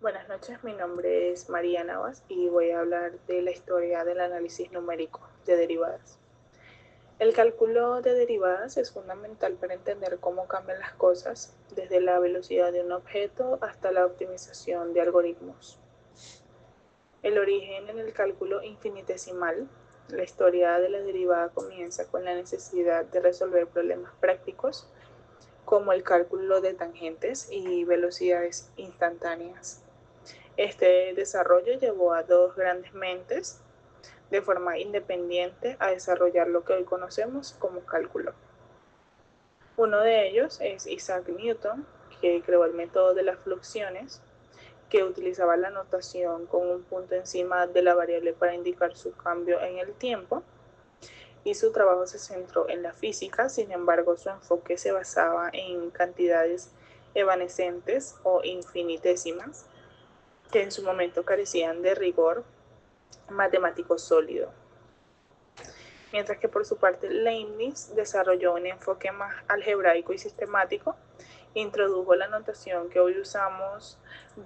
Buenas noches, mi nombre es María Navas y voy a hablar de la historia del análisis numérico de derivadas. El cálculo de derivadas es fundamental para entender cómo cambian las cosas, desde la velocidad de un objeto hasta la optimización de algoritmos. El origen en el cálculo infinitesimal. La historia de la derivada comienza con la necesidad de resolver problemas prácticos como el cálculo de tangentes y velocidades instantáneas. Este desarrollo llevó a dos grandes mentes de forma independiente a desarrollar lo que hoy conocemos como cálculo. Uno de ellos es Isaac Newton, que creó el método de las fluxiones, que utilizaba la notación con un punto encima de la variable para indicar su cambio en el tiempo, y su trabajo se centró en la física. Sin embargo, su enfoque se basaba en cantidades evanescentes o infinitésimas, que en su momento carecían de rigor matemático sólido. Mientras que por su parte Leibniz desarrolló un enfoque más algebraico y sistemático, introdujo la notación que hoy usamos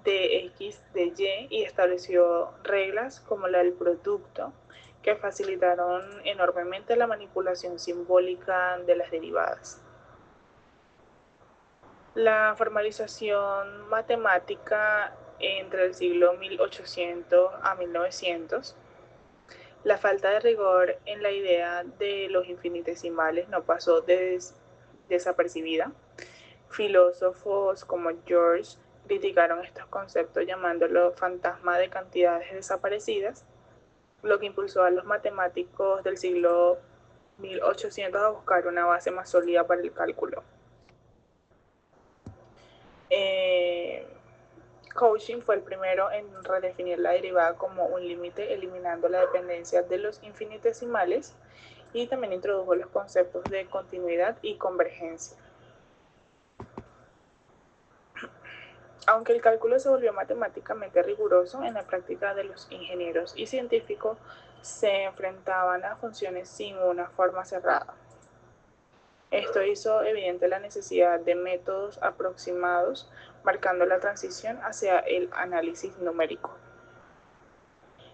de X, de Y, y estableció reglas como la del producto, que facilitaron enormemente la manipulación simbólica de las derivadas. La formalización matemática entre el siglo 1800 a 1900. La falta de rigor en la idea de los infinitesimales no pasó desapercibida. Filósofos como George criticaron estos conceptos llamándolo fantasma de cantidades desaparecidas, lo que impulsó a los matemáticos del siglo 1800 a buscar una base más sólida para el cálculo. Eh, Cauchy fue el primero en redefinir la derivada como un límite, eliminando la dependencia de los infinitesimales, y también introdujo los conceptos de continuidad y convergencia. Aunque el cálculo se volvió matemáticamente riguroso, en la práctica de los ingenieros y científicos se enfrentaban a funciones sin una forma cerrada. Esto hizo evidente la necesidad de métodos aproximados, marcando la transición hacia el análisis numérico.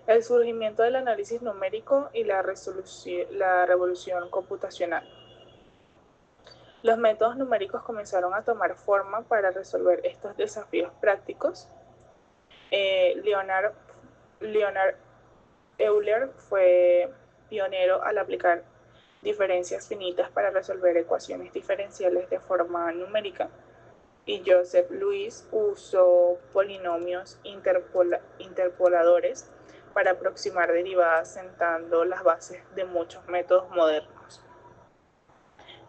El surgimiento del análisis numérico y la revolución computacional. Los métodos numéricos comenzaron a tomar forma para resolver estos desafíos prácticos. Leonard Euler fue pionero al aplicar diferencias finitas para resolver ecuaciones diferenciales de forma numérica, y Joseph Louis usó polinomios interpoladores para aproximar derivadas, sentando las bases de muchos métodos modernos.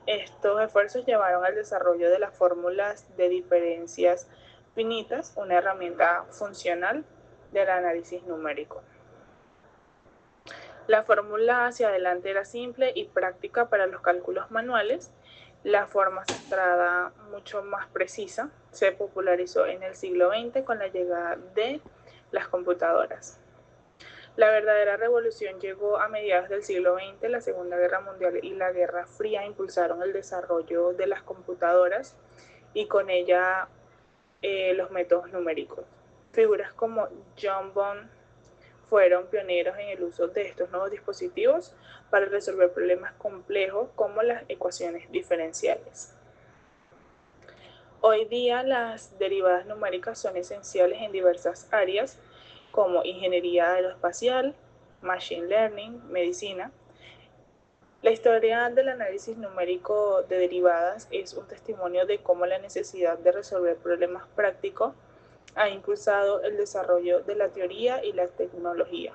Estos esfuerzos llevaron al desarrollo de las fórmulas de diferencias finitas, una herramienta funcional del análisis numérico. La fórmula hacia adelante era simple y práctica para los cálculos manuales. La forma centrada, mucho más precisa, se popularizó en el siglo XX con la llegada de las computadoras. La verdadera revolución llegó a mediados del siglo XX. La Segunda Guerra Mundial y la Guerra Fría impulsaron el desarrollo de las computadoras y con ella los métodos numéricos. Figuras como John Bond fueron pioneros en el uso de estos nuevos dispositivos para resolver problemas complejos como las ecuaciones diferenciales. Hoy día las derivadas numéricas son esenciales en diversas áreas como ingeniería aeroespacial, machine learning, medicina. La historia del análisis numérico de derivadas es un testimonio de cómo la necesidad de resolver problemas prácticos ha impulsado el desarrollo de la teoría y la tecnología,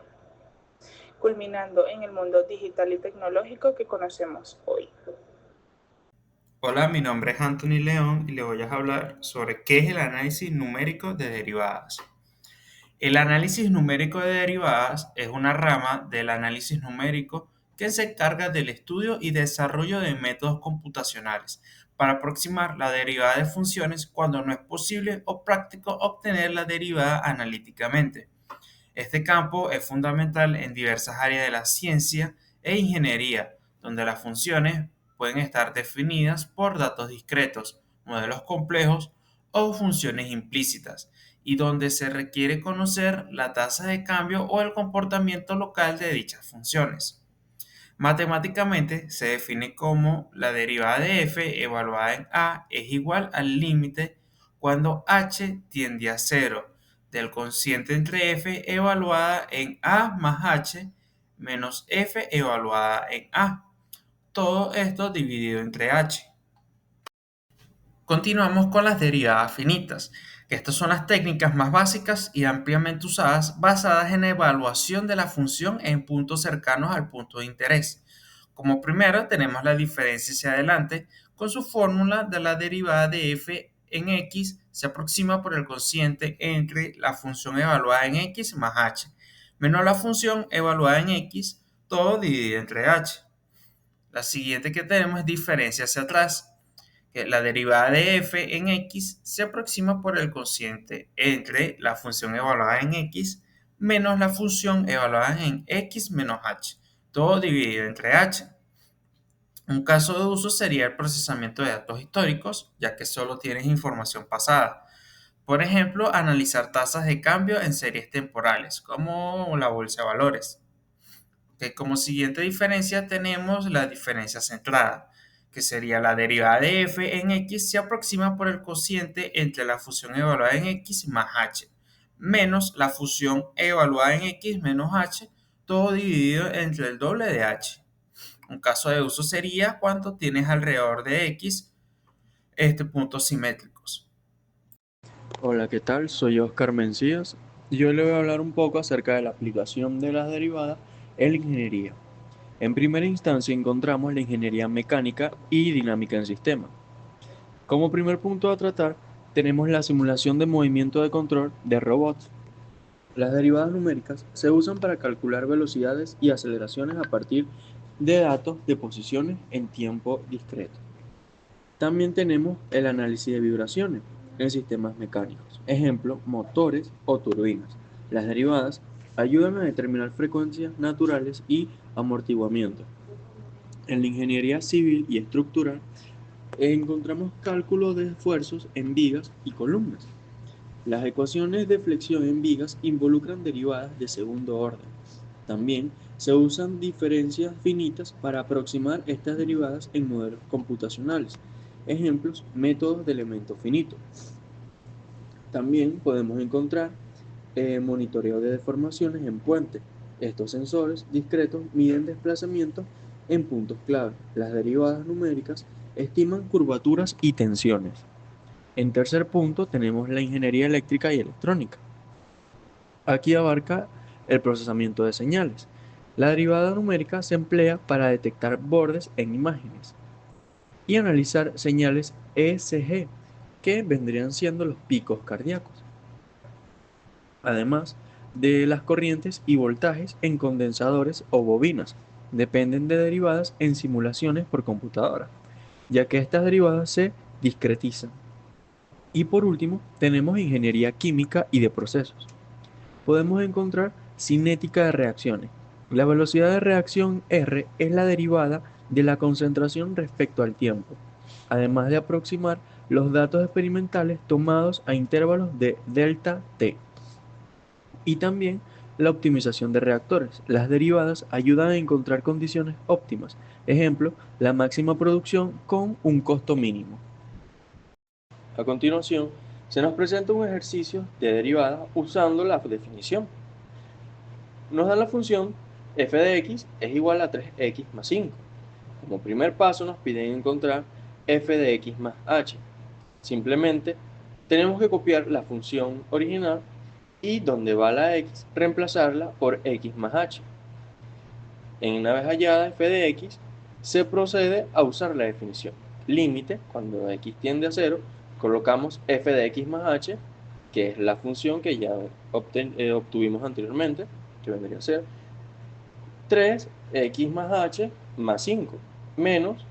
culminando en el mundo digital y tecnológico que conocemos hoy. Hola, mi nombre es Anthony León y le voy a hablar sobre qué es el análisis numérico de derivadas. El análisis numérico de derivadas es una rama del análisis numérico que se encarga del estudio y desarrollo de métodos computacionales para aproximar la derivada de funciones cuando no es posible o práctico obtener la derivada analíticamente. Este campo es fundamental en diversas áreas de la ciencia e ingeniería, donde las funciones pueden estar definidas por datos discretos, modelos complejos o funciones implícitas, y donde se requiere conocer la tasa de cambio o el comportamiento local de dichas funciones. Matemáticamente se define como la derivada de f evaluada en a es igual al límite cuando h tiende a cero del cociente entre f evaluada en a más h menos f evaluada en a. Todo esto dividido entre h. Continuamos con las derivadas finitas, que estas son las técnicas más básicas y ampliamente usadas basadas en la evaluación de la función en puntos cercanos al punto de interés. Como primero tenemos la diferencia hacia adelante, con su fórmula de la derivada de f en x se aproxima por el cociente entre la función evaluada en x más h, menos la función evaluada en x, todo dividido entre h. La siguiente que tenemos es diferencia hacia atrás, que la derivada de f en x se aproxima por el cociente entre la función evaluada en x menos la función evaluada en x menos h, todo dividido entre h. Un caso de uso sería el procesamiento de datos históricos, ya que solo tienes información pasada. Por ejemplo, analizar tasas de cambio en series temporales, como la bolsa de valores. Que como siguiente diferencia tenemos la diferencia centrada, que sería la derivada de f en x se aproxima por el cociente entre la función evaluada en x más h, menos la función evaluada en x menos h, todo dividido entre el doble de h. Un caso de uso sería cuando tienes alrededor de x puntos simétricos. Hola, ¿qué tal? Soy Oscar Mencías y hoy le voy a hablar un poco acerca de la aplicación de las derivadas en la ingeniería. En primera instancia encontramos la ingeniería mecánica y dinámica en sistema. Como primer punto a tratar, tenemos la simulación de movimiento de control de robots. Las derivadas numéricas se usan para calcular velocidades y aceleraciones a partir de datos de posiciones en tiempo discreto. También tenemos el análisis de vibraciones en sistemas mecánicos, ejemplo, motores o turbinas. Las derivadas ayudan a determinar frecuencias naturales y amortiguamiento. En la ingeniería civil y estructural encontramos cálculo de esfuerzos en vigas y columnas. Las ecuaciones de flexión en vigas involucran derivadas de segundo orden. También se usan diferencias finitas para aproximar estas derivadas en modelos computacionales. Ejemplos, métodos de elemento finito. También podemos encontrar monitoreo de deformaciones en puente. Estos sensores discretos miden desplazamientos en puntos clave. Las derivadas numéricas estiman curvaturas y tensiones. En tercer punto tenemos la ingeniería eléctrica y electrónica. Aquí abarca el procesamiento de señales. La derivada numérica se emplea para detectar bordes en imágenes y analizar señales ECG, que vendrían siendo los picos cardíacos. Además de las corrientes y voltajes en condensadores o bobinas, dependen de derivadas en simulaciones por computadora, ya que estas derivadas se discretizan. Y por último, tenemos ingeniería química y de procesos. Podemos encontrar cinética de reacciones. La velocidad de reacción R es la derivada de la concentración respecto al tiempo, además de aproximar los datos experimentales tomados a intervalos de delta T. Y también la optimización de reactores. Las derivadas ayudan a encontrar condiciones óptimas. Ejemplo, la máxima producción con un costo mínimo. A continuación, se nos presenta un ejercicio de derivada usando la definición. Nos dan la función f de x es igual a 3x más 5. Como primer paso nos piden encontrar f de x más h. Simplemente tenemos que copiar la función original y donde va la x, reemplazarla por x más h. Una vez hallada f de x, se procede a usar la definición. Límite, cuando x tiende a 0, colocamos f de x más h, que es la función que ya obtuvimos anteriormente, que vendría a ser 3x más h más 5, menos,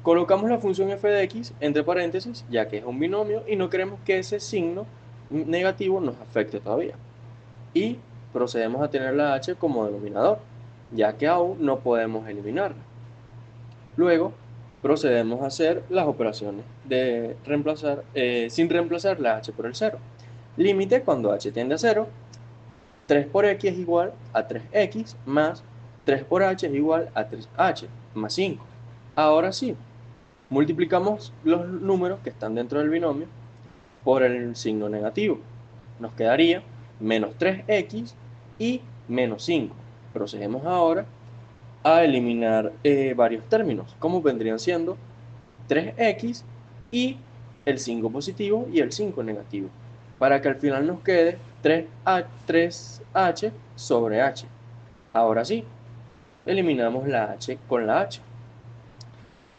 colocamos la función f de x entre paréntesis, ya que es un binomio y no queremos que ese signo negativo nos afecte todavía. Y procedemos a tener la h como denominador, ya que aún no podemos eliminarla. Luego, procedemos a hacer las operaciones de reemplazar, sin reemplazar la h por el 0. Límite cuando h tiende a 0. 3 por x es igual a 3x más 3 por h es igual a 3h más 5. Ahora sí, multiplicamos los números que están dentro del binomio por el signo negativo. Nos quedaría menos 3x y menos 5. Procedemos ahora a eliminar varios términos, como vendrían siendo 3x y el 5 positivo y el 5 negativo, para que al final nos quede 3h sobre h. Ahora sí, eliminamos la h con la h.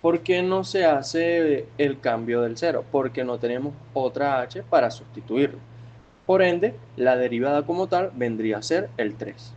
¿Por qué no se hace el cambio del 0? Porque no tenemos otra h para sustituirlo. Por ende, la derivada como tal vendría a ser el 3.